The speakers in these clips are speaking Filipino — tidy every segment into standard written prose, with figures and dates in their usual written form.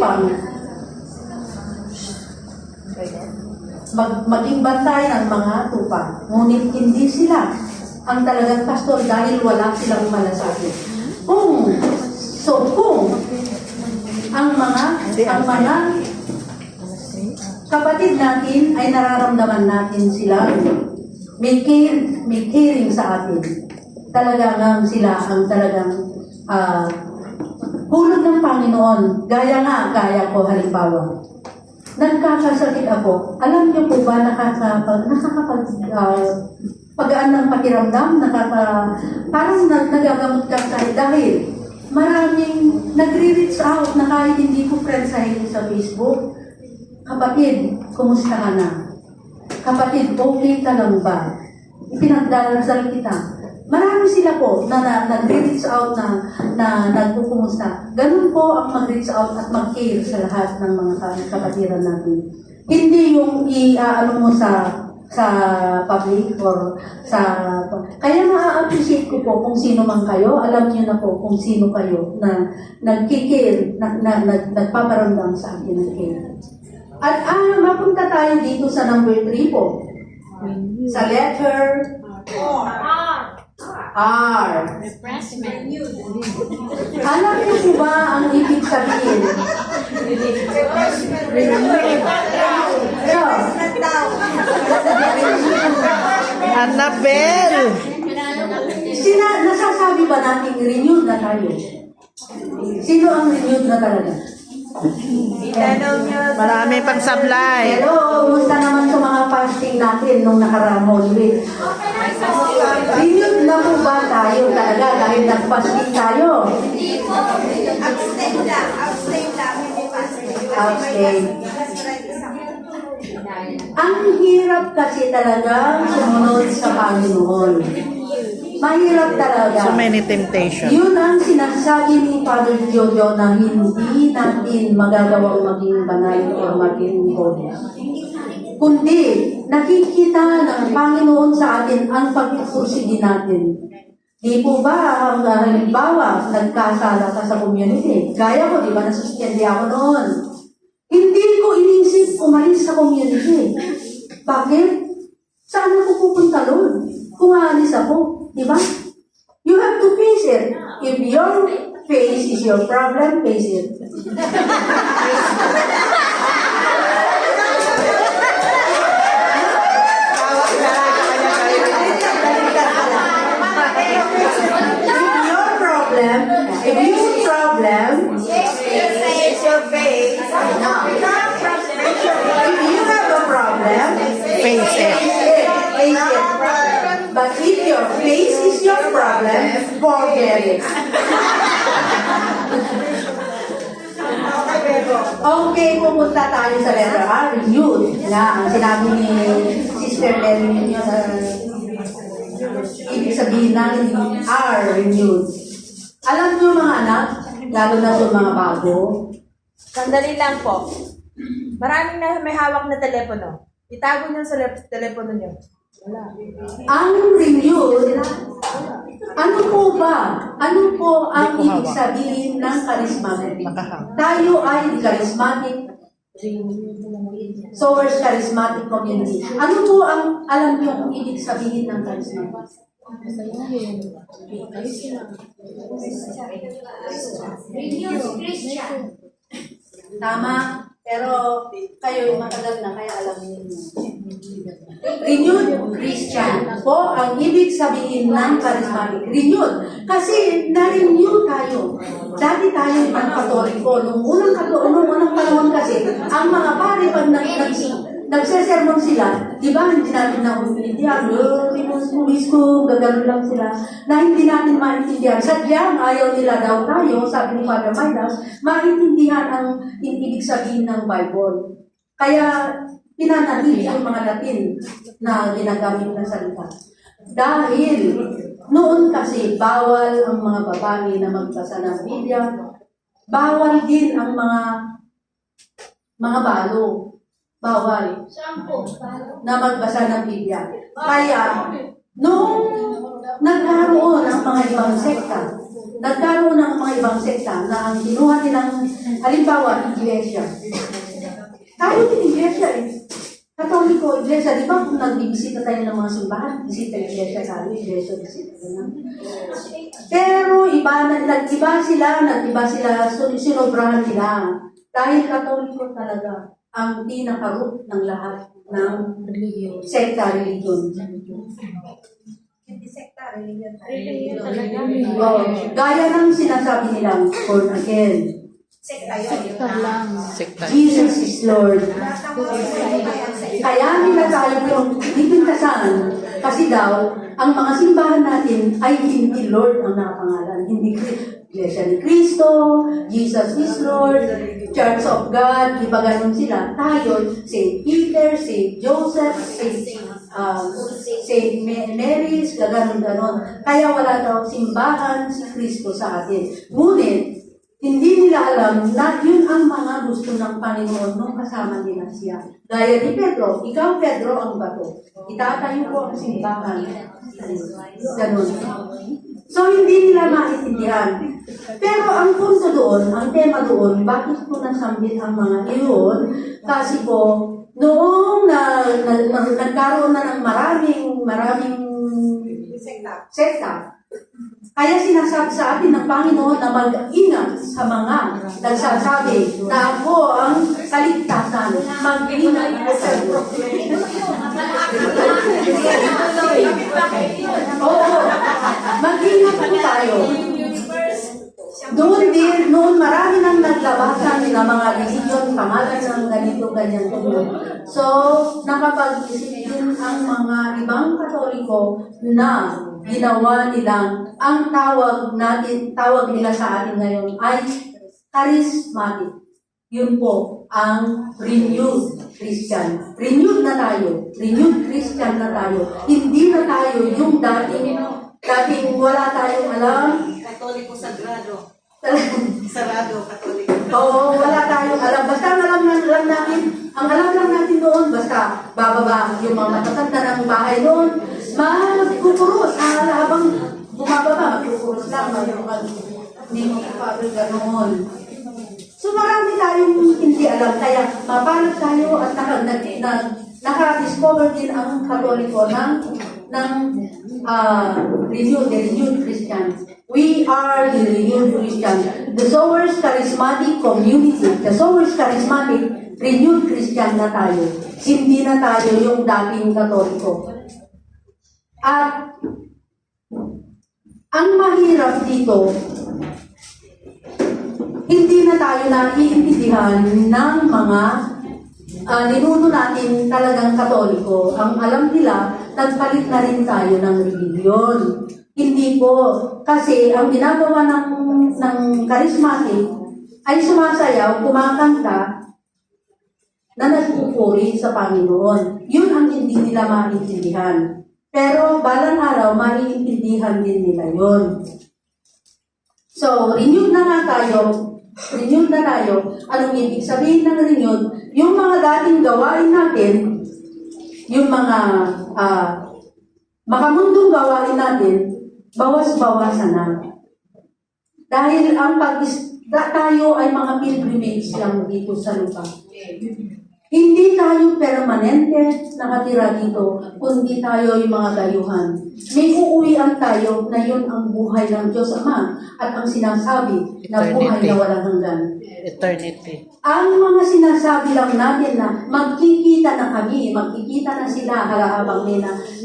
upang maging bantay ng mga tupa. Ngunit hindi sila ang talagang pastor dahil wala silang malasakit. Kung ang mga kapatid natin ay nararamdaman natin sila, may caring sa atin. Talagang sila ang talagang hulog ng Panginoon. Gaya ko halimbawa. Nagkakasakit ako. Alam niyo po ba pagaan ng pakiramdam, parang nagagamot ka dahil maraming nagre-reach out na kahit hindi ko friend sa Facebook. Kapatid, kumusta ka na? Kapatid, okay ka lang ba? Pinagdarasal kita. Marami sila po na nag-reach out na nagkukumusta. Ganun po ang mag-reach out at mag-care sa lahat ng mga kapatiran natin. Hindi yung i-ano mo sa public or kaya na-appreciate ko po kung sino man kayo. Alam niyo na po kung sino kayo na nagkikare, nagpaparamdam sa akin ng care. At mapunta tayo dito sa number 3 po. Sa letter R. Refreshment. Alam niyo po ba ang ibig sabihin? Annabel! Nasasabi ba natin renewed na tayo? Sino ang renewed na talaga? Marami pang sablay. Hello, kumusta naman sa mga fasting natin nung nakaraang Holy Week? Renewed na po ba tayo talaga dahil nag-fasting tayo? Abstain lang, hindi fasting. Abstain. Ang hirap kasi talaga sumunod sa Panginoon. Mahirap talaga. So many temptations. Yun ang sinasabi ni Father Jojo na hindi natin magagawang maging banal o maging holy. Kundi nakikita ng Panginoon sa atin ang pagpupursige natin. Di po ba, halimbawa, nagkasala ka sa community? Gaya ko, di ba, nasuspende ako noon. Hindi ko inisip umalis sa community. Bakit? Saan ako pupunta doon? Kung aalis ako, di ba? You have to face it. If your face is your problem, face it. If your problem, Face your face. if you have a problem, Face it. face it. But if your face is your problem, forget it. Okay, pupunta tayo sa letter R, renewed. Ang sinabi ni Sister Lenny, ibig sabihin ng R, renewed. Alam niyo mga anak, lalo na sa mga bago, Sandali lang po. Maraming na may hawak na telepono. Itago niyo sa telepono niyo. Wala. ang renewed, ano po ba? Ano po ang ibig sabihin ng charismatic? Tayo ay charismatic, Source Charismatic Community. Ano po ang alam niyo kung ibig sabihin ng charismatic? Tama, pero kayo matagal na kaya alam niyo. Renewed Christian po ang ibig sabihin ng charismatic. Renewed. Kasi na-renew tayo. Dati tayo ang Katoliko. Nung unang panahon kasi, ang mga pare pag nagsesermon sila, di ba, hindi natin naintindihan, gagano lang sila, na hindi natin maintindihan. Sadyang ayaw nila daw tayo, sabi ni Father Midas, maintindihan ang ibig sabihin ng Bible. Kaya, pinanatili ang mga Latin na ginagamit na salita. Dahil, noon kasi, bawal ang mga babae na magbasa ng Biblia, bawal din ang mga balo. Bawal na magbasa ng Biblia. Kaya, nung nagkaroon ang mga ibang sekta, nagkaroon ng mga ibang sekta na ang kinuha nilang, halimbawa, iglesia. Tayo din iglesia eh. Katoliko, iglesia, di ba kung nagbibisita tayo ng mga simbahan, bisita iglesia tayo, iglesia, bisita tayo. Pero nag-iba sila, sinobrahan nila. Dahil Katoliko talaga ang pinaka-root ng lahat ng sekta, religion. Hindi sekta, religion. Oh, gaya ng sinasabi nilang born again. Sekta yun. Sekta. Jesus is Lord. Lahat ng mga sekta yan, sekta. Kaya nila tayo yung dipintasan kasi daw, ang mga simbahan natin ay hindi Lord ang nakapangalan. Hindi Iglesia ni Cristo, Jesus is Lord, Church of God, iba ganun sila. Tayo, St. Peter, St. Joseph, St. Mary's, gano'n-gano'n. Kaya wala daw simbahan si Cristo sa atin. Ngunit, hindi nila alam na yun ang mga gusto ng Panginoon nung kasama nila siya. Gaya ni Pedro, ikaw Pedro ang bato. Itatayo ko ang simbahan. Ganun. So, hindi nila maintindihan. Pero ang punto doon, ang tema doon, bakit ko nasambit ang mga iyon? Kasi po, noong nagkaroon na ng maraming sekta, kaya sinasabi sa atin ng Panginoon na mag-ingat sa mga nagsasabi na ako ang kaligtasan. Mag-ingat po sa Oo, mag-ingat po tayo. Noon marami nang naglabasan ng mga religion, pangalan ng ganito, ganyan, ganyan. So, nakapag-isip din ang mga ibang Katoliko na ginawa nilang ang tawag nila sa atin ngayon ay charismatic. Yun po ang renewed Christian. Renewed na tayo. Renewed Christian na tayo. Hindi na tayo yung dating wala tayong alam. Katoliko sagrado. Sarado, Katoliko. Oo, wala tayong alam. Basta ang alam lang natin doon, basta bababa yung mga matatanda ng bahay doon, magkukuros. Habang bumababa, magkukuros lang. Hindi mo kapagod ganoon. So marami tayong hindi alam. Kaya mapalad tayo at naka-discover din ang Katoliko ng renewed Christians. We are the renewed Christians. The Sowers Charismatic Community. The Sowers Charismatic renewed Christian na tayo. Hindi na tayo yung dating Katoliko. At ang mahirap dito, hindi na tayo naiintindihan ng mga ninuno natin talagang Katoliko. Ang alam nila, nagpalit na rin tayo ng religion. Hindi po. Kasi ang ginagawa ng charismatic ay sumasayaw, kumakanta, na nagpupuri sa Panginoon. Yun ang hindi nila maintindihan. Pero balang araw, maiintindihan din nila yun. So, renewed na nga tayo. Renewed na tayo. Anong ibig sabihin ng renewed? Yung mga dating gawain natin, yung mga makamundong gawain natin, bawas-bawasan na. Dahil tayo ay mga pilgrimage lang dito sa lupa. Hindi tayo permanente nakatira dito, kundi tayo yung mga dayuhan. May uuwian tayo na yun ang buhay ng Diyos Ama at ang sinasabi na buhay na walang hanggan. Eternity. Ang mga sinasabi lang natin na magkikita na kami, magkikita na sila habang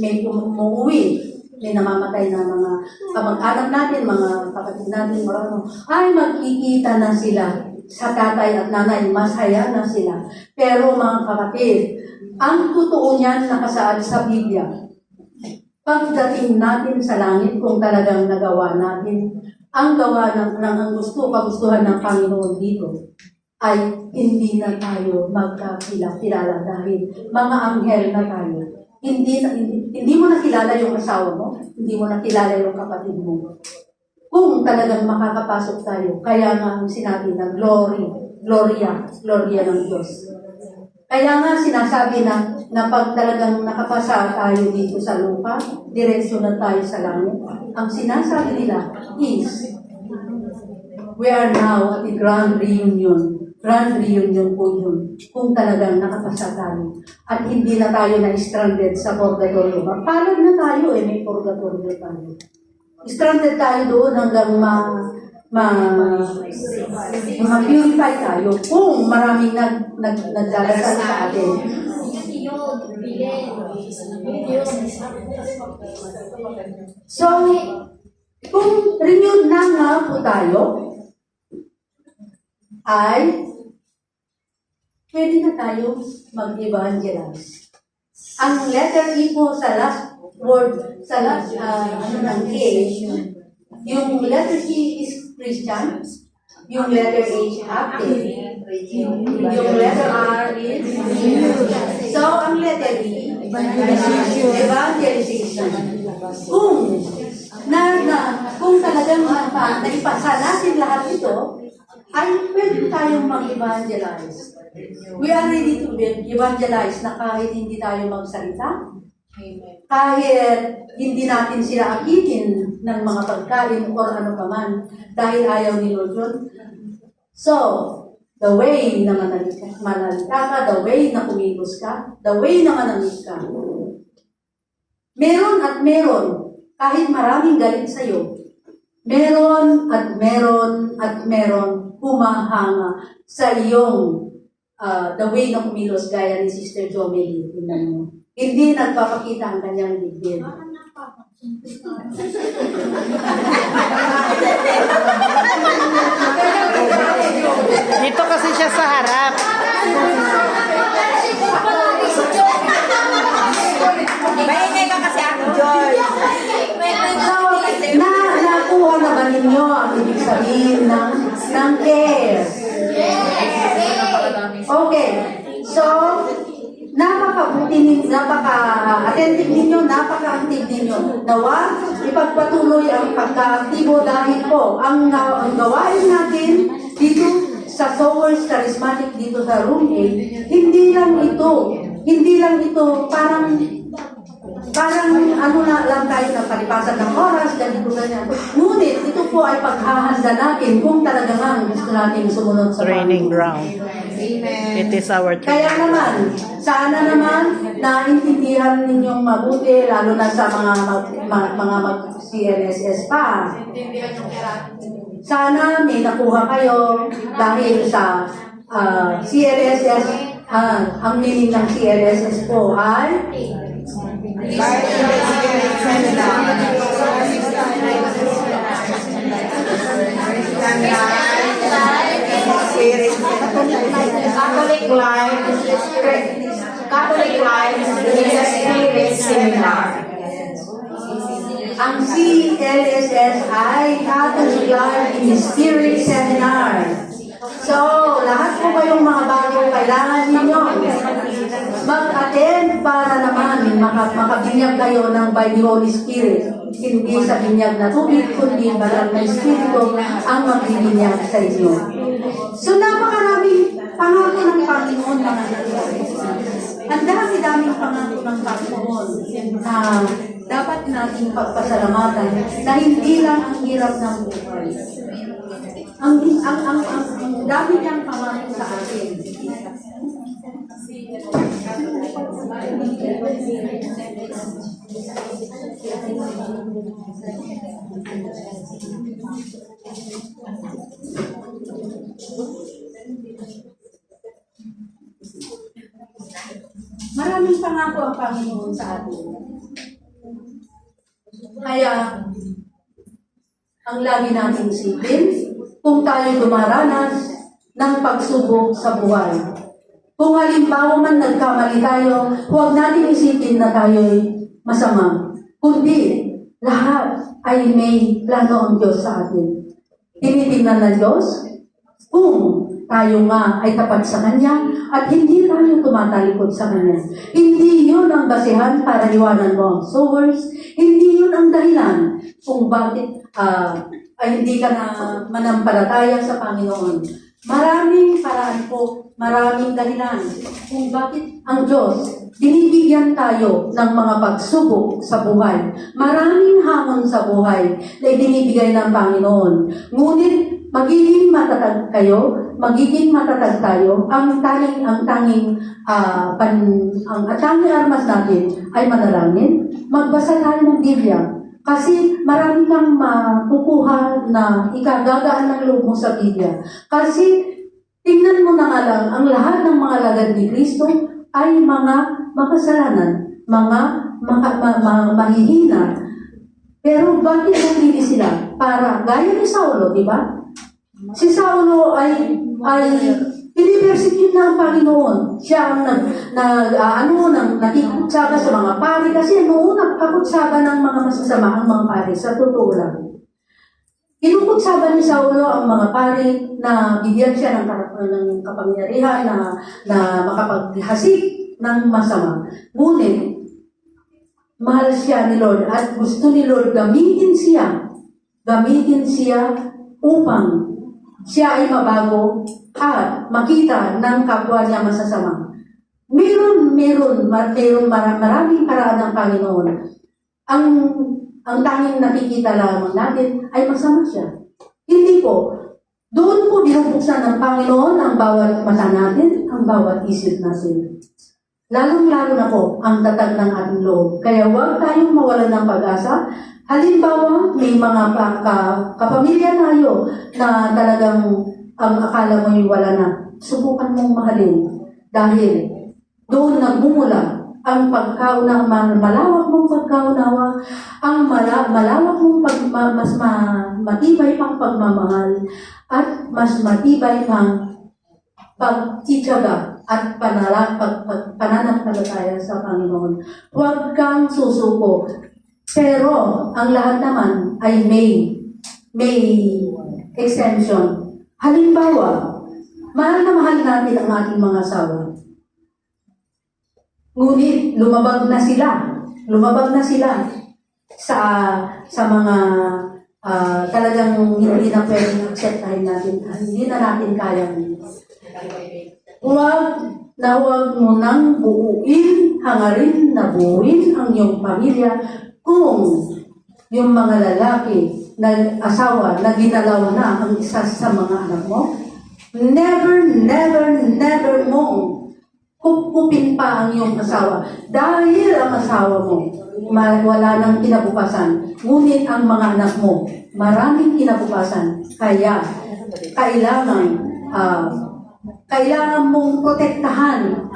may umuwi, may namamatay na mga kamag-anak natin, mga kapatid natin, ay magkikita na sila sa tatay at nanay, masaya na sila. Pero mga kapatid, ang totoo niyan nakasaad sa Biblia. Pagdating natin sa langit, kung talagang nagawa natin, ang gawa ng kagustuhan ng Panginoon dito, ay hindi na tayo magkakilala dahil mga anghel na tayo. Hindi mo nakilala yung asawa mo, hindi mo nakilala yung kapatid mo. Kung talagang makakapasok tayo, kaya nga ang sinabi na gloria ng Diyos. Kaya nga sinasabi na pag talagang nakapasa tayo dito sa lupa, diretsyo na tayo sa langit. Ang sinasabi nila is, we are now at the grand reunion. Grand reunion po yun. Kung talagang nakapasa tayo. At hindi na tayo na-stranded sa purgatorio. Palad na tayo may purgatorio tayo. Stranded tayo doon hanggang ma-purify tayo kung maraming nagdadasal sa atin. So, kung renewed na nga po tayo, ay pwede na tayo mag-evangelize. Ang letter E po sa last word, sa last, ng A, yung letter E is Christian, yung letter H, active, yung letter R is so, ang letter E, evangelization. Kung talagang naipasa natin lahat ito, ay pwede tayong mag-evangelize. We are ready to evangelize na kahit hindi tayo magsalita, kahit hindi natin sila akitin ng mga pagkain o ano pa man, dahil ayaw ni Lord yun. So, the way na manalita ka, the way na kumilos ka, the way na manamit ka. Meron at meron, kahit maraming galit sa'yo, meron at meron at meron humahanga sa iyong the way na kumilos gaya ni Sister Jomeli. Hindi nagpapakita ang kanyang bibig. Dito kasi siya sa harap. Maingay ka kasi ako, Joy. Nakuha na ba ninyo ang ibig sabihin ng care? Okay. So, napaka-attentive ninyo, napaka-active ninyo. Nawa, ipagpatuloy ang pagka-aktibo dahil po, ang gawain natin dito sa Sowers Charismatic dito sa Room 8, hindi lang ito, parang ano na lang tayo na palipasan ng oras, ganito ganyan. Ngunit ito po ay paghahanda natin kung talagang gusto natin sumunod sa Training Panginoon. ground. It is our Kaya training naman, sana naman naintindihan ninyong mabuti, lalo na sa mga CLSS pa. Sana may nakuha kayo dahil sa CLSS, ang meaning ng CLSS po ay Catholic Life Spirit Seminar. ang CLSS ay Catholic Life in Spirit Seminar. So, lahat po kayong mga bago, kailangan ninyo mag-attend para naman makabinyag kayo ng by the Holy Spirit. Hindi sa binyag na tubig, kundi banal na Espiritu ang magbibinyag sa inyo. So, napakaraming pangako ng Panginoon mga nangyari. Ang dami-daming pangako ng Panginoon na dapat nating pagpasalamatan na hindi lang ang hirap ng buhay. Ang dami niyang pangako sa atin. Maraming pangako ang Panginoon sa atin. Kaya, ang lagi nating isipin, kung tayo dumaranas ng pagsubok sa buhay. Kung halimbawa man nagkamali tayo, huwag natin isipin na tayo'y masama. Kundi, lahat ay may plano ang Diyos sa atin. Tinitingnan ng Diyos kung tayo nga ay tapat sa Kanya at hindi tayo tumatalikod sa Kanya. Hindi yun ang basihan para iwanan mo ang sowers. Hindi yun ang dahilan kung bakit ay hindi ka na manampalataya sa Panginoon. Maraming nakaraan po, maraming dahilan kung bakit ang Diyos binibigyan tayo ng mga pagsubok sa buhay. Maraming hamon sa buhay na ibinibigay ng Panginoon. Ngunit magiging matatag kayo, magiging matatag tayo. Ang tanging armas natin ay manalangin. Magbasa tayo ng Biblia. Kasi marami kang makukuha na ikagagaan ng loob mo sa Biblia. Kasi tingnan mo na nga lang, ang lahat ng mga lagad ni Kristo ay mga makasalanan, mga mahihina. Pero bakit nandili sila? Para, gaya ni Saulo, di ba? Si Saulo ay pinipersecute ng Panginoon. Siya ang nakikutsaga sa mga pari kasi noon nagkakutsaga ng mga masasama ang mga pari, sa totoo lang. Kinukutsaga ni Saulo ang mga pari na bigyan siya ng kapangyarihan na makapaghasik ng masama. Ngunit, mahal siya ni Lord at gusto ni Lord gamitin siya upang siya ay mabago at makita ng kapwa niya masasama. Maraming paraan ng Panginoon. Ang tanging nakikita lamang natin ay masama siya. Hindi po. Doon po binubuksan ng Panginoon ang bawat mata natin, ang bawat isip natin. Lalong-lalo na po ang tatag ng ating loob. Kaya huwag tayong mawalan ng pag-asa. Halimbawa, may mga kapamilya tayo na talagang ang akala mo yung wala na. Subukan mong mahalin. Dahil doon nagmumula ang malawak mong pagkaunawa, ang malawak mong mas matibay pang pagmamahal, at mas matibay pang pagtitiyaga at pananampalataya sa Panginoon. Huwag kang susuko. Pero ang lahat naman ay may exemption. Halimbawa, mahal na mahal natin ang ating mga asawa. Ngunit lumabag na sila sa mga talagang hindi na pwedeng acceptahin natin. Hindi na natin kayang. Huwag mo nang hangarin na buuin ang iyong pamilya kung yung mga lalaki na asawa na ginalaw na ang isa sa mga anak mo. Never mong kukupin pa ang iyong asawa. Dahil ang asawa mo, wala nang kinabukasan. Ngunit ang mga anak mo, maraming kinabukasan. Kaya, kailangan mong protektahan